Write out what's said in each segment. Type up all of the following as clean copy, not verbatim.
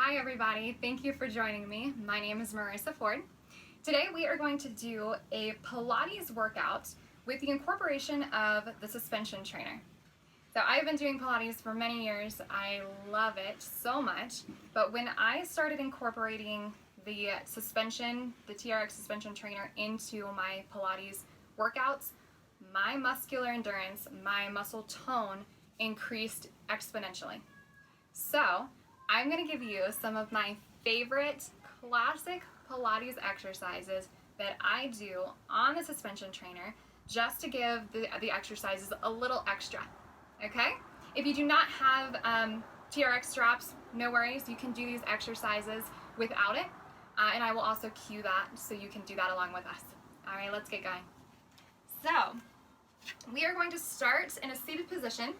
Hi everybody, thank you for joining me. My name is Marissa Ford. Today we are going to do a Pilates workout with the incorporation of the suspension trainer. So I've been doing Pilates for many years. I love it so much, but when I started incorporating the suspension, the TRX suspension trainer into my Pilates workouts, my muscular endurance, my muscle tone increased exponentially. So I'm going to give you some of my favorite classic Pilates exercises that I do on the suspension trainer just to give the exercises a little extra, okay? If you do not have TRX straps, no worries, you can do these exercises without it, and I will also cue that so you can do that along with us. All right, let's get going. So, we are going to start in a seated position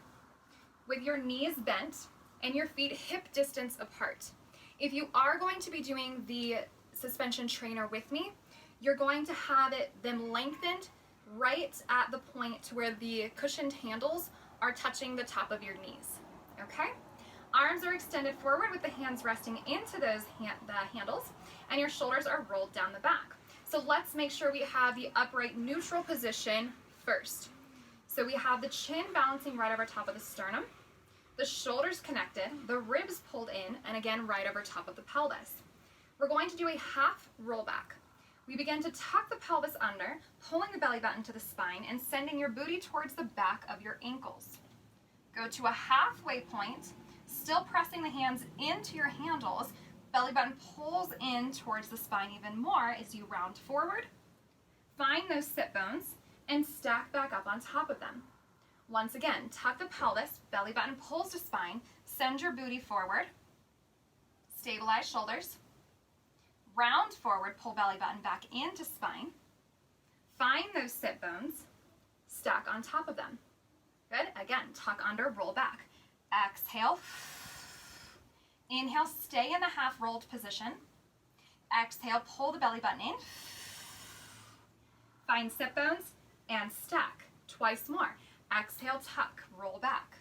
with your knees bent and your feet hip distance apart. If you are going to be doing the suspension trainer with me, you're going to have them lengthened right at the point where the cushioned handles are touching the top of your knees, okay? Arms are extended forward with the hands resting into those the handles, and your shoulders are rolled down the back. So let's make sure we have the upright neutral position first. So we have the chin balancing right over top of the sternum, the shoulders connected, the ribs pulled in, and again right over top of the pelvis. We're going to do a half roll back. We begin to tuck the pelvis under, pulling the belly button to the spine and sending your booty towards the back of your ankles. Go to a halfway point, still pressing the hands into your handles. Belly button pulls in towards the spine even more as you round forward. Find those sit bones and stack back up on top of them. Once again, tuck the pelvis, belly button pulls to spine, send your booty forward, stabilize shoulders, round forward, pull belly button back into spine, find those sit bones, stack on top of them. Good, again, tuck under, roll back. Exhale, inhale, stay in the half rolled position. Exhale, pull the belly button in, find sit bones, and stack. Twice more. Exhale, tuck, roll back.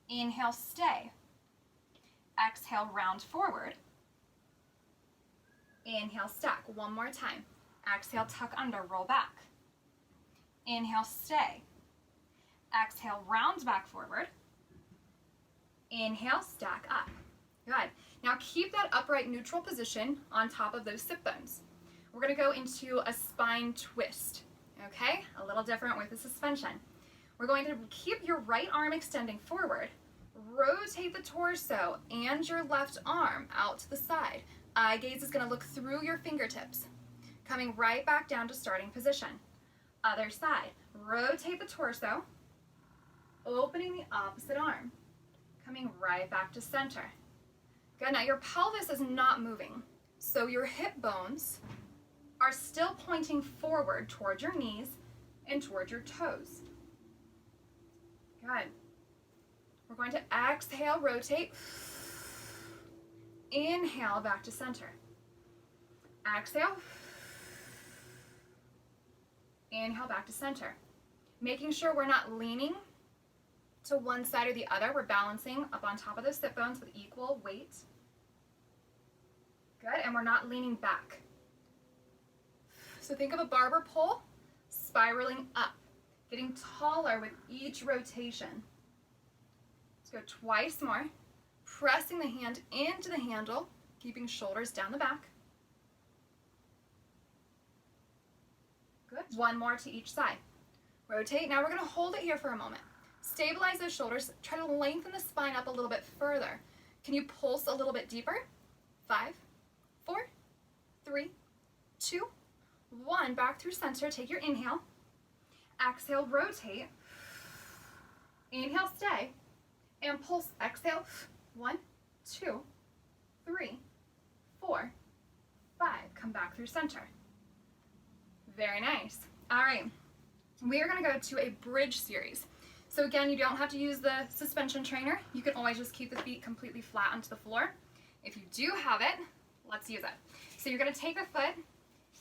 Inhale, stay. Exhale, round forward. Inhale, stack. One more time. Exhale, tuck under, roll back. Inhale, stay. Exhale, round back forward. Inhale, stack up. Good. Now keep that upright neutral position on top of those sit bones. We're going to go into a spine twist. Okay, a little different with the suspension. We're going to keep your right arm extending forward, rotate the torso and your left arm out to the side. Eye gaze is going to look through your fingertips, coming right back down to starting position. Other side, rotate the torso, opening the opposite arm, coming right back to center. Good, now your pelvis is not moving, so your hip bones are still pointing forward towards your knees and towards your toes. Good. We're going to exhale, rotate. Inhale, back to center. Exhale. Inhale, back to center. Making sure we're not leaning to one side or the other. We're balancing up on top of those sit bones with equal weight. Good, and we're not leaning back. So think of a barber pole spiraling up, getting taller with each rotation. Let's go twice more, pressing the hand into the handle, keeping shoulders down the back. Good. One more to each side. Rotate. Now we're going to hold it here for a moment. Stabilize those shoulders. Try to lengthen the spine up a little bit further. Can you pulse a little bit deeper? 5, 4, 3, 2, 1, back through center, take your inhale. Exhale, rotate. Inhale, stay. And pulse, exhale. 1, 2, 3, 4, 5. Come back through center. Very nice. All right, we are gonna go to a bridge series. So again, you don't have to use the suspension trainer. You can always just keep the feet completely flat onto the floor. If you do have it, let's use it. So you're gonna take the foot,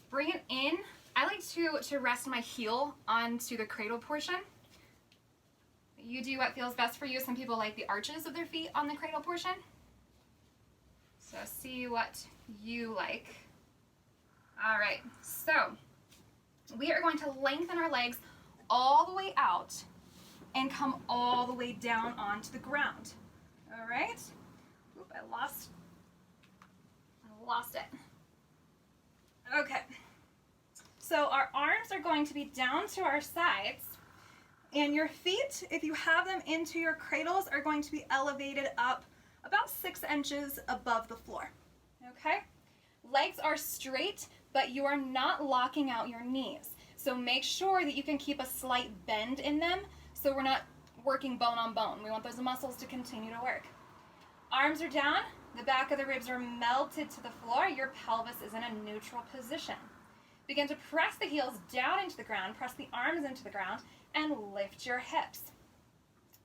bring it in. I like to rest my heel onto the cradle portion. You do what feels best for you. Some people like the arches of their feet on the cradle portion. So see what you like. All right, so we are going to lengthen our legs all the way out and come all the way down onto the ground. All right? Oop, I lost it. Okay. So our arms are going to be down to our sides, and your feet, if you have them into your cradles, are going to be elevated up about 6 inches above the floor. Okay? Legs are straight, but you are not locking out your knees. So make sure that you can keep a slight bend in them so we're not working bone on bone. We want those muscles to continue to work. Arms are down, the back of the ribs are melted to the floor, your pelvis is in a neutral position. Begin to press the heels down into the ground, press the arms into the ground, and lift your hips.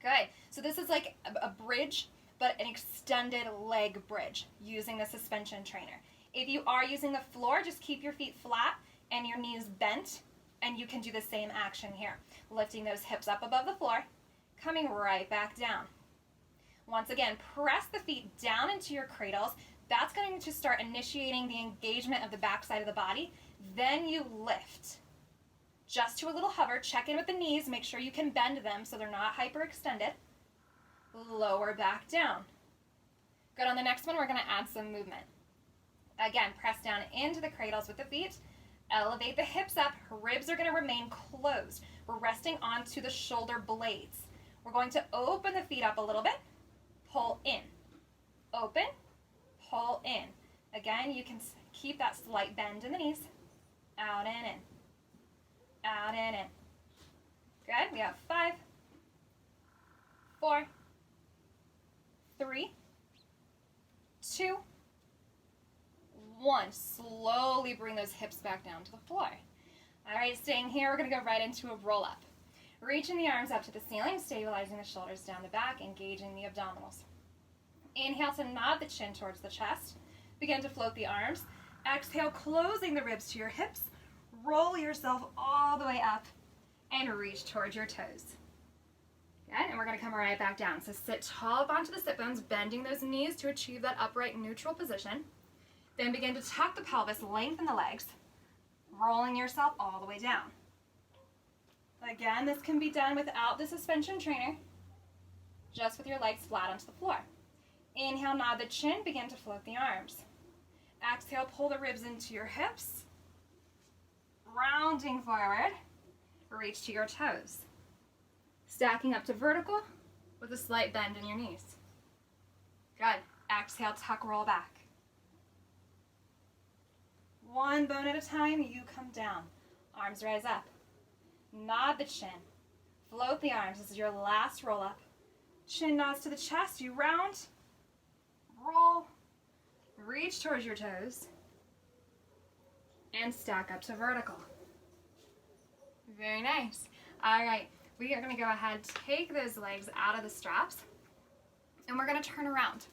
Good. So this is like a bridge, but an extended leg bridge using the suspension trainer. If you are using the floor, just keep your feet flat and your knees bent, and you can do the same action here. Lifting those hips up above the floor, coming right back down. Once again, press the feet down into your cradles. That's going to start initiating the engagement of the back side of the body. Then you lift. Just to a little hover, check in with the knees, make sure you can bend them so they're not hyperextended. Lower back down. Good, on the next one, we're gonna add some movement. Again, press down into the cradles with the feet, elevate the hips up, ribs are gonna remain closed. We're resting onto the shoulder blades. We're going to open the feet up a little bit, pull in, open, pull in. Again, you can keep that slight bend in the knees, out and in, out and in. Good, we have 5, 4, 3, 2, 1. Slowly bring those hips back down to the floor. All right, staying here, we're gonna go right into a roll up. Reaching the arms up to the ceiling, stabilizing the shoulders down the back, engaging the abdominals. Inhale to nod the chin towards the chest. Begin to float the arms. Exhale, closing the ribs to your hips. Roll yourself all the way up and reach towards your toes. Good, and we're gonna come right back down. So sit tall up onto the sit bones, bending those knees to achieve that upright neutral position. Then begin to tuck the pelvis, lengthen the legs, rolling yourself all the way down. Again, this can be done without the suspension trainer, just with your legs flat onto the floor. Inhale, nod the chin, begin to float the arms. Exhale, pull the ribs into your hips, rounding forward, reach to your toes. Stacking up to vertical with a slight bend in your knees. Good. Exhale, tuck, roll back. One bone at a time, you come down. Arms rise up. Nod the chin. Float the arms. This is your last roll up. Chin nods to the chest. You round, roll, reach towards your toes, and stack up to vertical. Very nice. All right, we are going to go ahead, take those legs out of the straps, and we're going to turn around.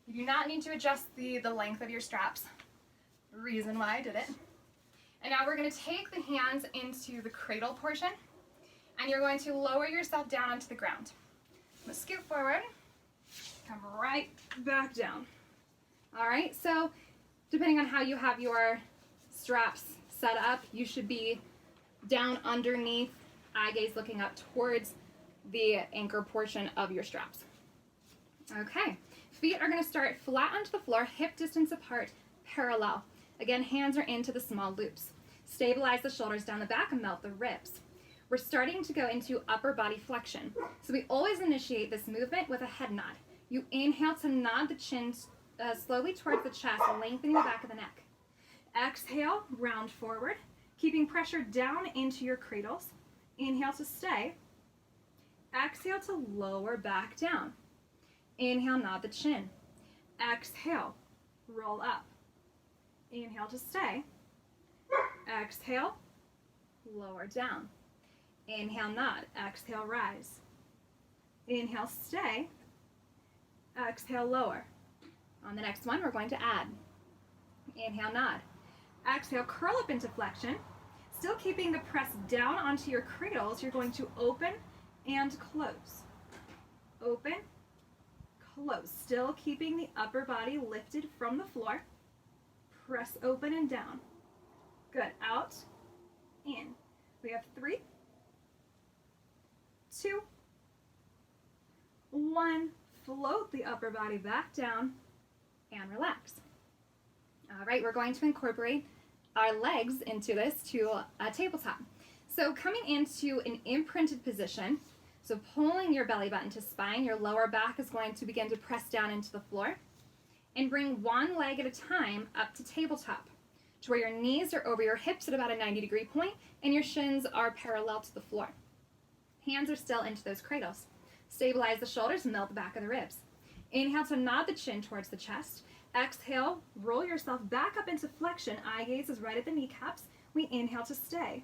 You do not need to adjust the length of your straps. Reason why I did it. And now we're going to take the hands into the cradle portion, and you're going to lower yourself down onto the ground. I'm going to scoot forward, come right back down. All right, so depending on how you have your straps set up, you should be down underneath, eye gaze looking up towards the anchor portion of your straps. Okay, feet are going to start flat onto the floor, hip distance apart, parallel. Again, hands are into the small loops. Stabilize the shoulders down the back and melt the ribs. We're starting to go into upper body flexion. So we always initiate this movement with a head nod. You inhale to nod the chin slowly towards the chest, lengthening the back of the neck. Exhale, round forward, keeping pressure down into your cradles. Inhale to stay. Exhale to lower back down. Inhale, nod the chin. Exhale, roll up. Inhale to stay. Exhale, lower down. Inhale, nod. Exhale, rise. Inhale, stay. Exhale, lower. On the next one, we're going to add. Inhale, nod. Exhale, curl up into flexion. Still keeping the press down onto your cradles, you're going to open and close. Open, close. Still keeping the upper body lifted from the floor. Press open and down. Good. Out, in. We have 3, 2, 1. Float the upper body back down and relax. All right, we're going to incorporate our legs into this to a tabletop. So coming into an imprinted position, so pulling your belly button to spine, your lower back is going to begin to press down into the floor, and bring one leg at a time up to tabletop, to where your knees are over your hips at about a 90-degree point and your shins are parallel to the floor. Hands are still into those cradles. Stabilize the shoulders, melt the back of the ribs. Inhale to nod the chin towards the chest. Exhale, roll yourself back up into flexion. Eye gaze is right at the kneecaps. We inhale to stay.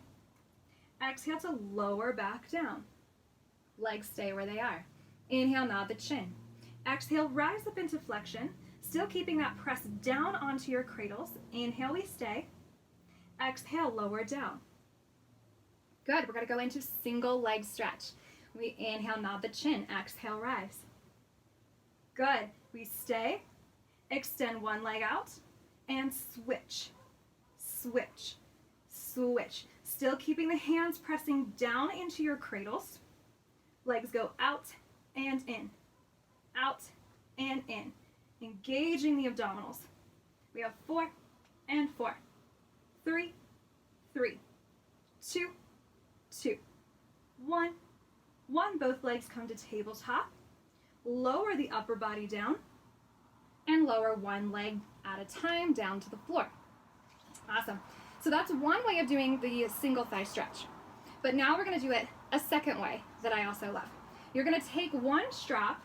Exhale to lower back down. Legs stay where they are. Inhale, nod the chin. Exhale, rise up into flexion, still keeping that press down onto your cradles. Inhale, we stay. Exhale, lower down. Good, we're gonna go into single leg stretch. We inhale, nod the chin. Exhale, rise. Good, we stay. Extend one leg out and switch, switch, switch. Still keeping the hands pressing down into your cradles. Legs go out and in, out and in. Engaging the abdominals. We have 4 and 4, 3, 3, 2, 2, 1, 1. Both legs come to tabletop. Lower the upper body down and lower one leg at a time down to the floor. Awesome. So that's one way of doing the single thigh stretch. But now we're going to do it a second way that I also love. You're going to take one strap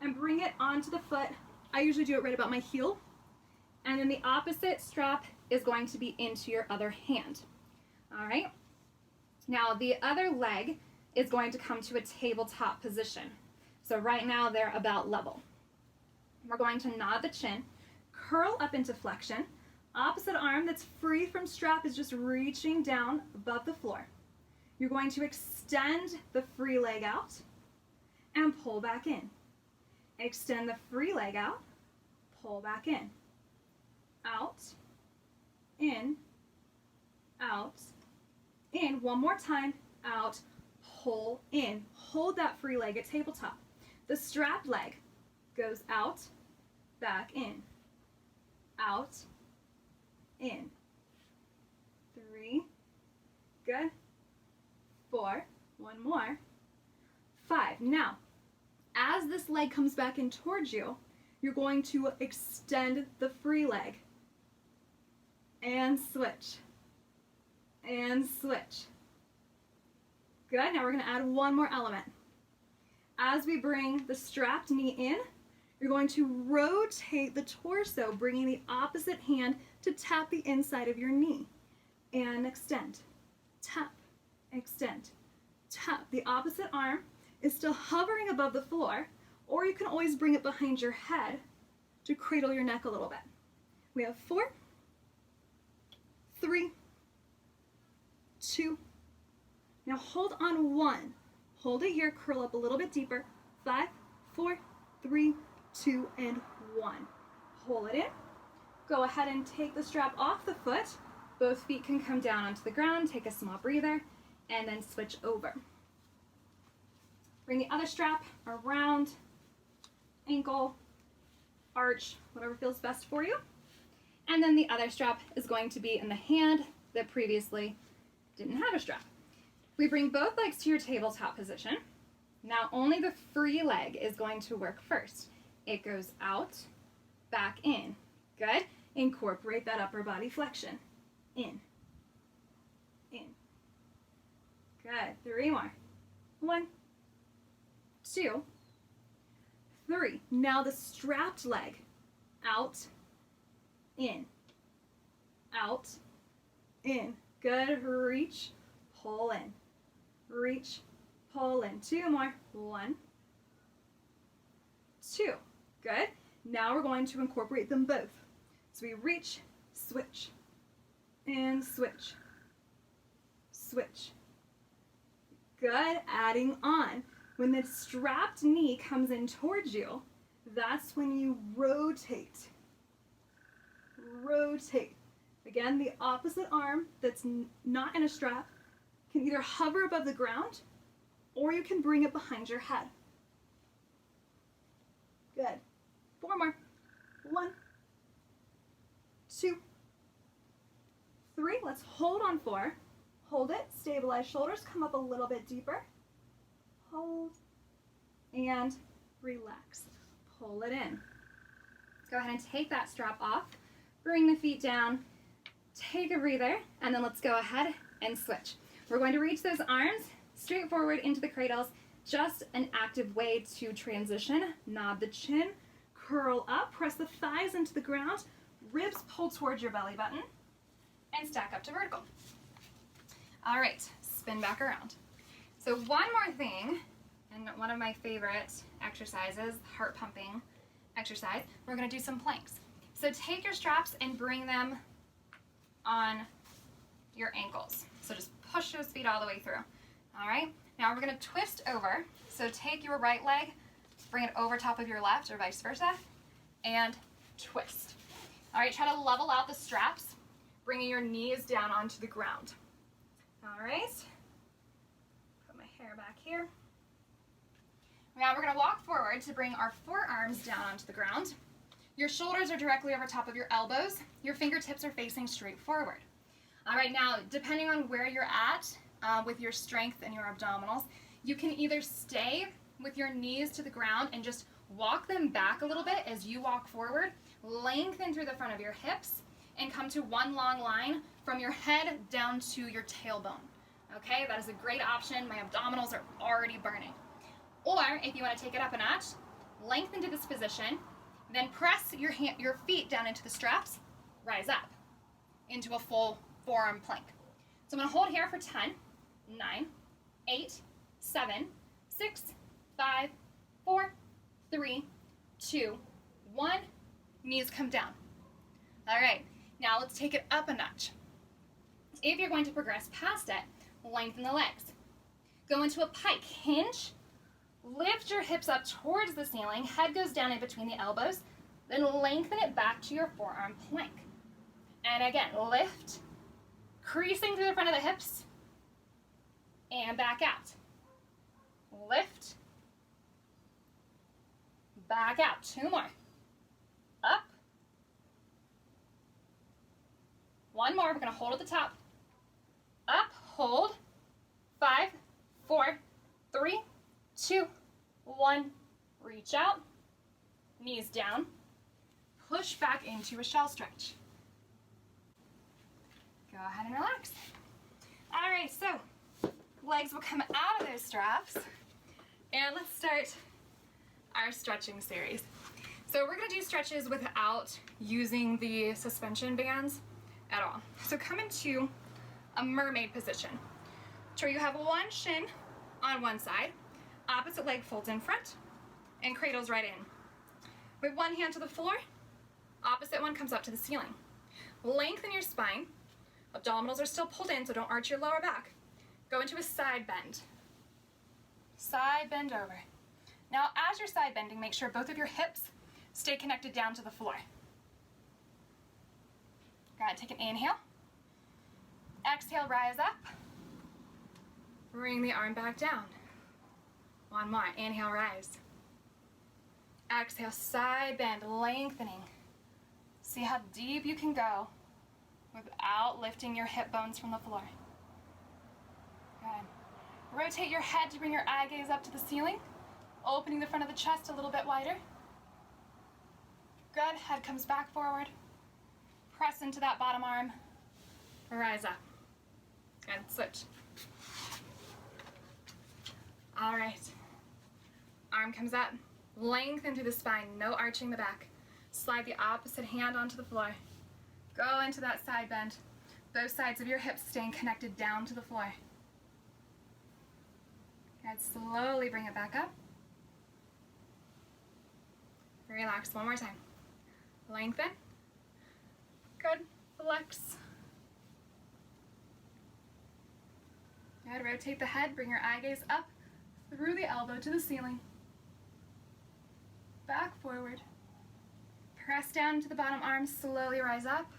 and bring it onto the foot. I usually do it right about my heel. And then the opposite strap is going to be into your other hand. All right? Now the other leg is going to come to a tabletop position. So right now they're about level. We're going to nod the chin, curl up into flexion. Opposite arm that's free from strap is just reaching down above the floor. You're going to extend the free leg out and pull back in. Extend the free leg out, pull back in. Out, in, out, in. One more time, out, pull in. Hold that free leg at tabletop. The strapped leg goes out, back in, out, in. 3, good. 4, one more. 5. Now, as this leg comes back in towards you, you're going to extend the free leg and switch, and switch. Good. Now we're going to add one more element. As we bring the strapped knee in, you're going to rotate the torso, bringing the opposite hand to tap the inside of your knee. And extend, tap, extend, tap. The opposite arm is still hovering above the floor, or you can always bring it behind your head to cradle your neck a little bit. We have 4, 3, 2. Now hold on 1. Hold it here, curl up a little bit deeper. 5, 4, 3, 2, and 1. Pull it in. Go ahead and take the strap off the foot. Both feet can come down onto the ground. Take a small breather, and then switch over. Bring the other strap around, ankle, arch, whatever feels best for you. And then the other strap is going to be in the hand that previously didn't have a strap. We bring both legs to your tabletop position. Now only the free leg is going to work first. It goes out, back in. Good. Incorporate that upper body flexion. In. In. Good. 3 more. 1, 2, 3. Now the strapped leg. Out, in, out, in. Good. Reach, pull in. Reach, pull in. 2 more. 1, 2. Good. Now we're going to incorporate them both. So we reach, switch, and switch, switch. Good. Adding on. When the strapped knee comes in towards you, That's when you rotate. Rotate. Again, the opposite arm that's not in a strap can either hover above the ground or you can bring it behind your head. Good. 4 more. 1, 2, 3. Let's hold on 4. Hold it. Stabilize shoulders. Come up a little bit deeper. Hold. And relax. Pull it in. Go ahead and take that strap off. Bring the feet down. Take a breather. And then let's go ahead and switch. We're going to reach those arms straight forward into the cradles. Just an active way to transition. Nod the chin. Curl up. Press the thighs into the ground. Ribs pull towards your belly button. And stack up to vertical. All right. Spin back around. So one more thing, and one of my favorite exercises, heart pumping exercise, we're going to do some planks. So take your straps and bring them on your ankles. So just push those feet all the way through. All right, now we're going to twist over. So take your right leg, bring it over top of your left or vice versa, and twist. All right, try to level out the straps, bringing your knees down onto the ground. All right, put my hair back here. Now we're going to walk forward to bring our forearms down onto the ground. Your shoulders are directly over top of your elbows. Your fingertips are facing straight forward. All right, now depending on where you're at with your strength and your abdominals, you can either stay with your knees to the ground and just walk them back a little bit as you walk forward, lengthen through the front of your hips, and come to one long line from your head down to your tailbone. Okay, that is a great option. My abdominals are already burning. Or if you want to take it up a notch, lengthen to this position, then press your feet down into the straps, rise up into a full forearm plank. So I'm going to hold here for 10, 9, 8, 7, 6, 5, 4, 3, 2, 1. Knees come down. All right, now let's take it up a notch. If you're going to progress past it, lengthen the legs. Go into a pike, hinge, lift your hips up towards the ceiling, head goes down in between the elbows, then lengthen it back to your forearm plank. And again, lift, creasing through the front of the hips, and back out. Lift, back out. 2 more. Up. 1 more, we're gonna hold at the top. Up, hold. 5, 4, 3, 2, 1. Reach out, knees down. Push back into a shell stretch. Go ahead and relax. All right, so legs will come out of those straps. And let's start our stretching series. So we're gonna do stretches without using the suspension bands at all. So come into a mermaid position. So you have one shin on one side, opposite leg folds in front, and cradles right in. With one hand to the floor, opposite one comes up to the ceiling. Lengthen your spine. Abdominals are still pulled in, so don't arch your lower back. Go into a side bend. Side bend over. Now, as you're side bending, make sure both of your hips stay connected down to the floor. Go ahead, take an inhale. Exhale, rise up. Bring the arm back down. 1 more, inhale, rise. Exhale, side bend, lengthening. See how deep you can go without lifting your hip bones from the floor. Good. Rotate your head to bring your eye gaze up to the ceiling, opening the front of the chest a little bit wider. Good, head comes back forward. Press into that bottom arm. Rise up. Good, switch. All right. Arm comes up. Lengthen through the spine, no arching the back. Slide the opposite hand onto the floor. Go into that side bend. Both sides of your hips staying connected down to the floor. Good, slowly bring it back up. Relax, 1 more time. Lengthen. Good, flex. Good, rotate the head, bring your eye gaze up through the elbow to the ceiling. Back forward. Press down to the bottom arm, slowly rise up,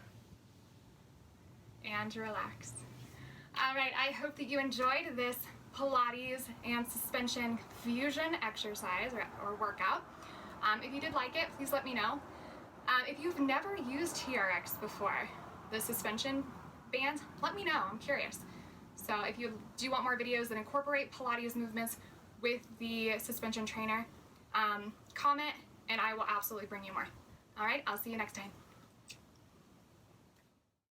and relax. All right, I hope that you enjoyed this Pilates and suspension fusion exercise or workout. If you did like it, please let me know. If you've never used TRX before, the suspension band, let me know, I'm curious. So if you do want more videos that incorporate Pilates movements with the suspension trainer, comment and I will absolutely bring you more. All right, I'll see you next time.